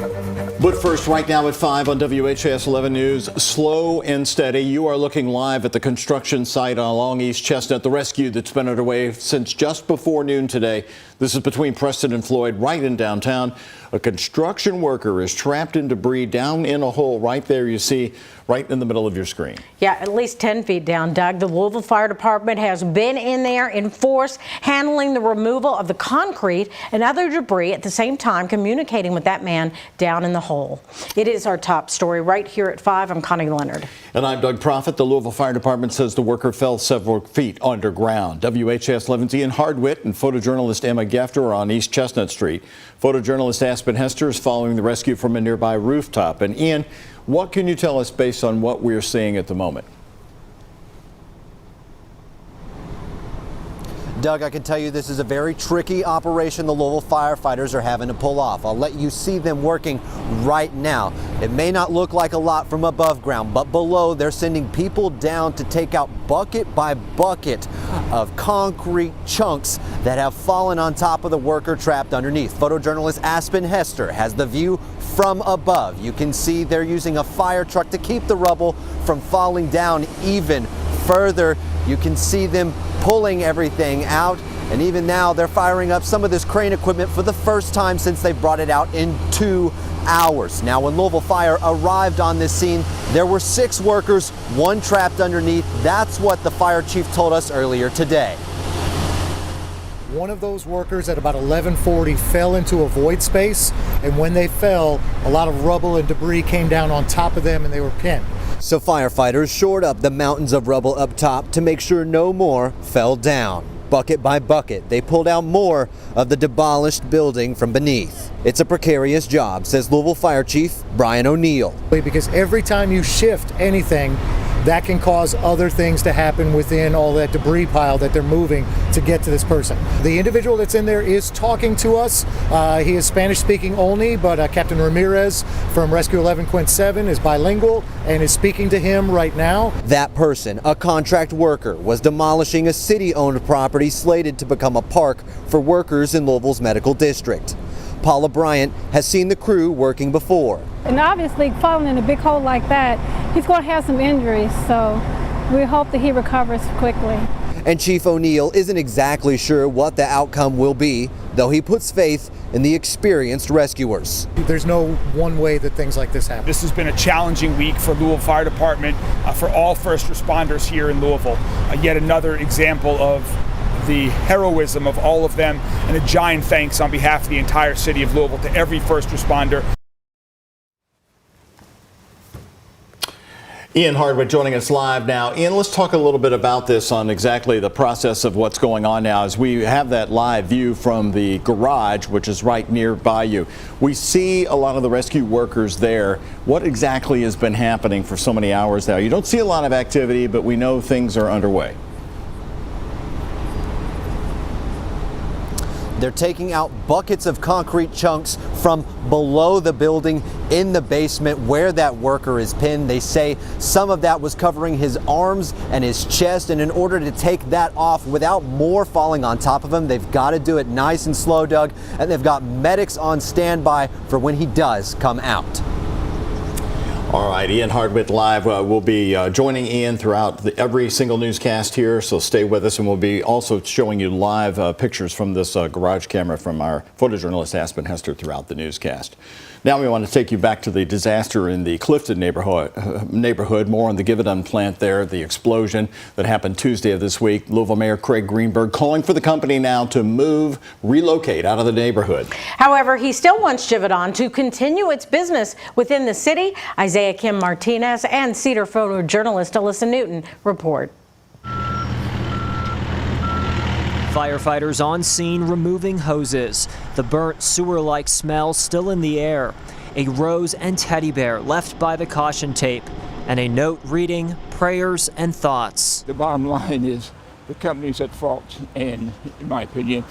But first, right now at 5 on WHAS11 News, slow and steady. You are looking live at the construction site along East Chestnut, the rescue that's been underway since just before noon today. This is between Preston and Floyd, right in downtown. A construction worker is trapped in debris down in a hole right there, you see, right in the middle of your screen. Yeah, at least 10 feet down, Doug. The Louisville Fire Department has been in there in force, handling the removal of the concrete and other debris at the same time, communicating with that man down in the hole. It is our top story right here at 5. I'm Connie Leonard. And I'm Doug Proffitt. The Louisville Fire Department says the worker fell several feet underground. WHAS11's Ian Hardwitt and photojournalist Emma Gefter are on East Chestnut Street. Photojournalist Aspen Hester is following the rescue from a nearby rooftop. And Ian, what can you tell us based on what we're seeing at the moment? Doug, I can tell you this is a very tricky operation the Louisville firefighters are having to pull off. I'll let you see them working right now. It may not look like a lot from above ground, but below they're sending people down to take out bucket by bucket of concrete chunks that have fallen on top of the worker trapped underneath. Photojournalist Aspen Hester has the view from above. You can see they're using a fire truck to keep the rubble from falling down even further. You can see them pulling everything out, and even now they're firing up some of this crane equipment for the first time since they brought it out in 2 hours. Now, when Louisville Fire arrived on this scene, there were 6 workers, 1 trapped underneath. That's what the fire chief told us earlier today. One of those workers at about 11:40 fell into a void space, and when they fell, a lot of rubble and debris came down on top of them and they were pinned. So firefighters shored up the mountains of rubble up top to make sure no more fell down. Bucket by bucket, they pulled out more of the demolished building from beneath. It's a precarious job, says Louisville Fire Chief Brian O'Neill. Because every time you shift anything, that can cause other things to happen within all that debris pile that they're moving to get to this person. The individual that's in there is talking to us. He is Spanish speaking only, but Captain Ramirez from Rescue 11.7 is bilingual and is speaking to him right now. That person, a contract worker, was demolishing a city-owned property slated to become a park for workers in Louisville's medical district. Paula Bryant has seen the crew working before. And obviously, falling in a big hole like that, he's going to have some injuries, so we hope that he recovers quickly. And Chief O'Neill isn't exactly sure what the outcome will be, though he puts faith in the experienced rescuers. There's no one way that things like this happen. This has been a challenging week for Louisville Fire Department, for all first responders here in Louisville. Yet another example of the heroism of all of them, and a giant thanks on behalf of the entire city of Louisville to every first responder. Ian Hardwitt joining us live now. Ian, let's talk a little bit about this on exactly the process of what's going on now as we have that live view from the garage, which is right nearby you. We see a lot of the rescue workers there. What exactly has been happening for so many hours now? You don't see a lot of activity, but we know things are underway. They're taking out buckets of concrete chunks from below the building in the basement where that worker is pinned. They say some of that was covering his arms and his chest, and in order to take that off without more falling on top of him, they've got to do it nice and slow, Doug, and they've got medics on standby for when he does come out. All right, Ian Hardwitt live. We'll be joining Ian throughout every single newscast here, so stay with us, and we'll be also showing you live pictures from this garage camera from our photojournalist Aspen Hester throughout the newscast. Now we want to take you back to the disaster in the Clifton neighborhood. More on the Givaudan plant there, the explosion that happened Tuesday of this week. Louisville Mayor Craig Greenberg calling for the company now to relocate out of the neighborhood. However, he still wants Givaudan to continue its business within the city. Isaiah Kim Martinez and Cedar photojournalist Alyssa Newton report. Firefighters on scene removing hoses. The burnt sewer-like smell still in the air. A rose and teddy bear left by the caution tape. And a note reading, prayers and thoughts. The bottom line is the company's at fault, in my opinion,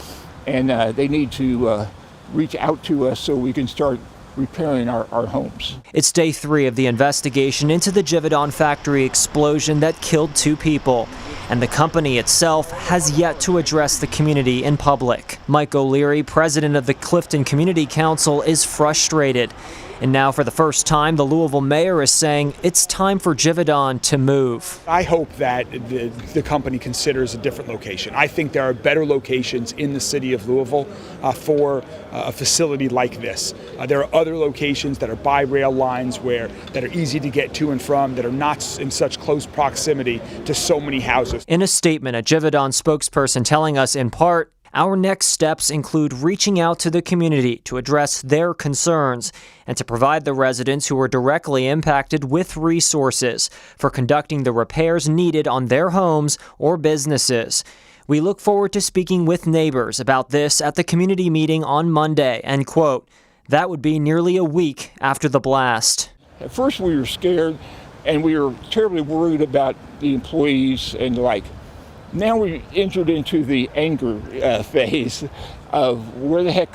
and they need to reach out to us so we can start repairing our homes. It's day 3 of the investigation into the Givaudan factory explosion that killed 2 people. And the company itself has yet to address the community in public. Mike O'Leary, president of the Clifton Community Council, is frustrated. And now for the first time, the Louisville mayor is saying it's time for Givaudan to move. I hope that the company considers a different location. I think there are better locations in the city of Louisville for a facility like this. There are other locations that are by rail lines that are easy to get to and from, that are not in such close proximity to so many houses. In a statement, a Givaudan spokesperson telling us in part, our next steps include reaching out to the community to address their concerns and to provide the residents who are directly impacted with resources for conducting the repairs needed on their homes or businesses. We look forward to speaking with neighbors about this at the community meeting on Monday, end quote. That would be nearly a week after the blast. At first we were scared and we were terribly worried about the employees and the like. Now we entered into the anger phase of where the heck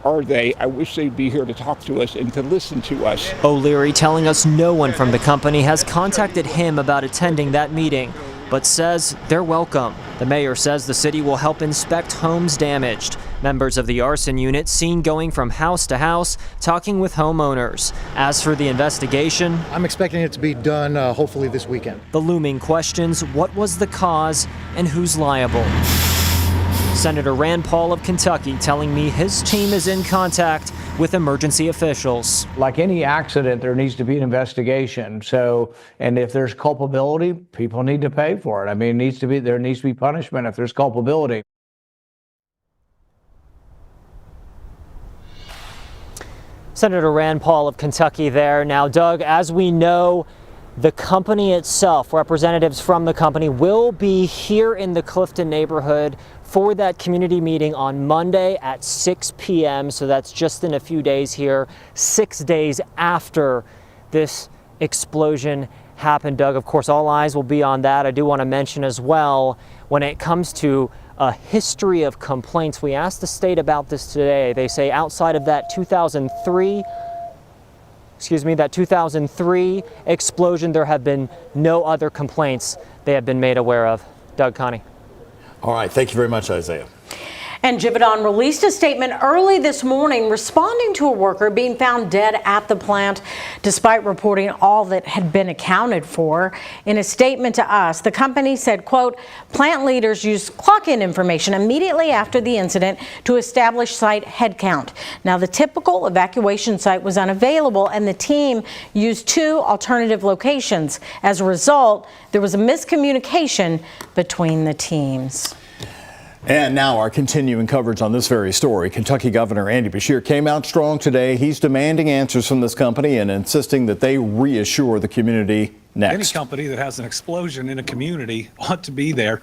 are they? I wish they'd be here to talk to us and to listen to us. O'Leary telling us no one from the company has contacted him about attending that meeting, but says they're welcome. The mayor says the city will help inspect homes damaged. Members of the arson unit seen going from house to house, talking with homeowners. As for the investigation, I'm expecting it to be done hopefully this weekend. the looming questions: what was the cause and who's liable? Senator Rand Paul of Kentucky telling me his team is in contact with emergency officials. Like any accident, there needs to be an investigation. So, and if there's culpability, people need to pay for it. I mean, there needs to be punishment if there's culpability. Senator Rand Paul of Kentucky there. Now, Doug, as we know, the company itself, representatives from the company, will be here in the Clifton neighborhood for that community meeting on Monday at 6 p.m. So that's just in a few days here, 6 days after this explosion happened. Doug, of course, all eyes will be on that. I do want to mention as well, when it comes to a history of complaints, we asked the state about this today. They say outside of that 2003 explosion, there have been no other complaints they have been made aware of. Doug, Connie. All right. Thank you very much, Isaiah. And Givaudan released a statement early this morning responding to a worker being found dead at the plant, despite reporting all that had been accounted for. In a statement to us, the company said, quote, plant leaders used clock-in information immediately after the incident to establish site headcount. Now, the typical evacuation site was unavailable, and the team used 2 alternative locations. As a result, there was a miscommunication between the teams. And now our continuing coverage on this very story. Kentucky Governor Andy Beshear came out strong today. He's demanding answers from this company and insisting that they reassure the community next. Any company that has an explosion in a community ought to be there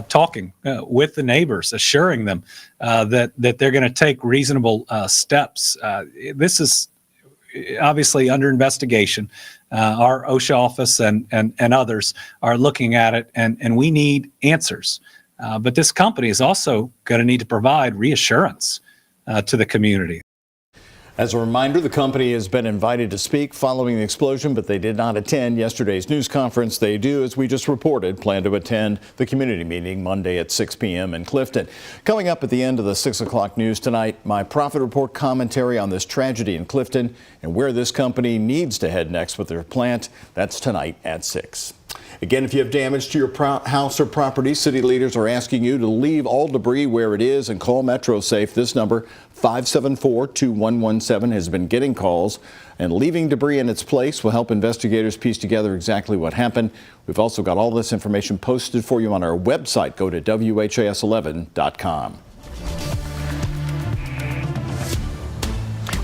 talking with the neighbors, assuring them that they're going to take reasonable steps. This is obviously under investigation. Our OSHA office and others are looking at it, and we need answers. But this company is also going to need to provide reassurance to the community. As a reminder, the company has been invited to speak following the explosion, but they did not attend yesterday's news conference. They do, as we just reported, plan to attend the community meeting Monday at 6 p.m. in Clifton. Coming up at the end of the 6 o'clock news tonight, my Profit Report commentary on this tragedy in Clifton and where this company needs to head next with their plant. That's tonight at 6. Again, if you have damage to your house or property, city leaders are asking you to leave all debris where it is and call MetroSafe. This number, 574-2117, has been getting calls, and leaving debris in its place will help investigators piece together exactly what happened. We've also got all this information posted for you on our website. Go to WHAS11.com.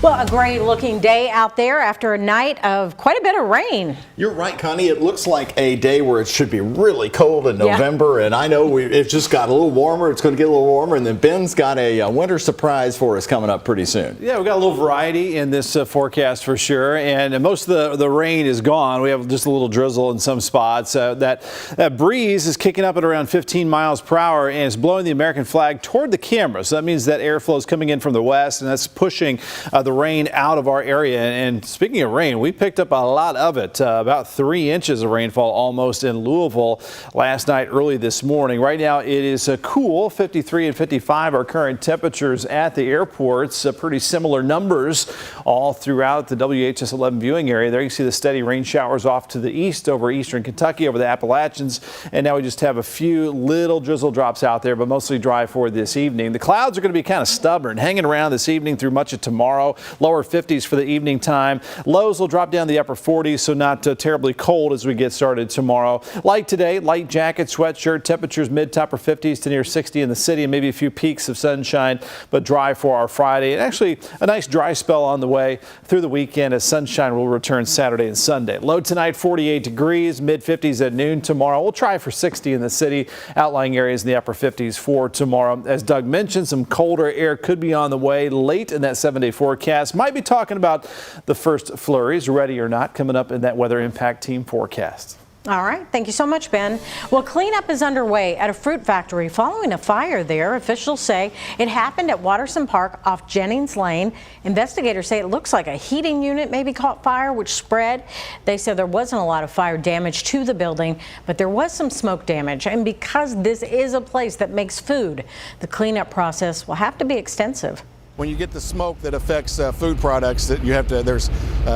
Well, a great looking day out there after a night of quite a bit of rain. You're right, Connie. It looks like a day where it should be really cold in November. And I know it just got a little warmer. It's going to get a little warmer. And then Ben's got a winter surprise for us coming up pretty soon. Yeah, we've got a little variety in this forecast for sure. And most of the rain is gone. We have just a little drizzle in some spots. That breeze is kicking up at around 15 miles per hour and it's blowing the American flag toward the camera. So that means that airflow is coming in from the west, and that's pushing the the rain out of our area. And speaking of rain, we picked up a lot of it, about 3 inches of rainfall almost in Louisville last night, early this morning. Right now it is cool, 53 and 55 are current temperatures at the airports. Pretty similar numbers all throughout the WHAS11 viewing area. There you see the steady rain showers off to the east over eastern Kentucky, over the Appalachians. And now we just have a few little drizzle drops out there, but mostly dry for this evening. The clouds are going to be kind of stubborn, hanging around this evening through much of tomorrow. Lower 50s for the evening time. Lows will drop down the upper 40s, so not terribly cold as we get started tomorrow. Light today, light jacket, sweatshirt, temperatures mid to upper 50s to near 60 in the city, and maybe a few peaks of sunshine, but dry for our Friday. And actually a nice dry spell on the way through the weekend as sunshine will return Saturday and Sunday. Low tonight, 48 degrees, mid 50s at noon tomorrow. We'll try for 60 in the city, outlying areas in the upper 50s for tomorrow. As Doug mentioned, some colder air could be on the way late in that 7-day forecast. Might be talking about the first flurries, ready or not, coming up in that Weather Impact Team forecast. All right. Thank you so much, Ben. Well, cleanup is underway at a fruit factory following a fire there. Officials say it happened at Watterson Park off Jennings Lane. Investigators say it looks like a heating unit maybe caught fire, which spread. They said there wasn't a lot of fire damage to the building, but there was some smoke damage. And because this is a place that makes food, the cleanup process will have to be extensive. When you get the smoke that affects food products, that you have to, there's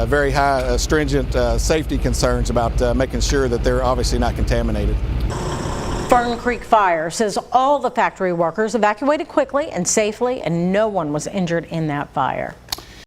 very high stringent safety concerns about making sure that they're obviously not contaminated. Fern Creek Fire says all the factory workers evacuated quickly and safely, and no one was injured in that fire.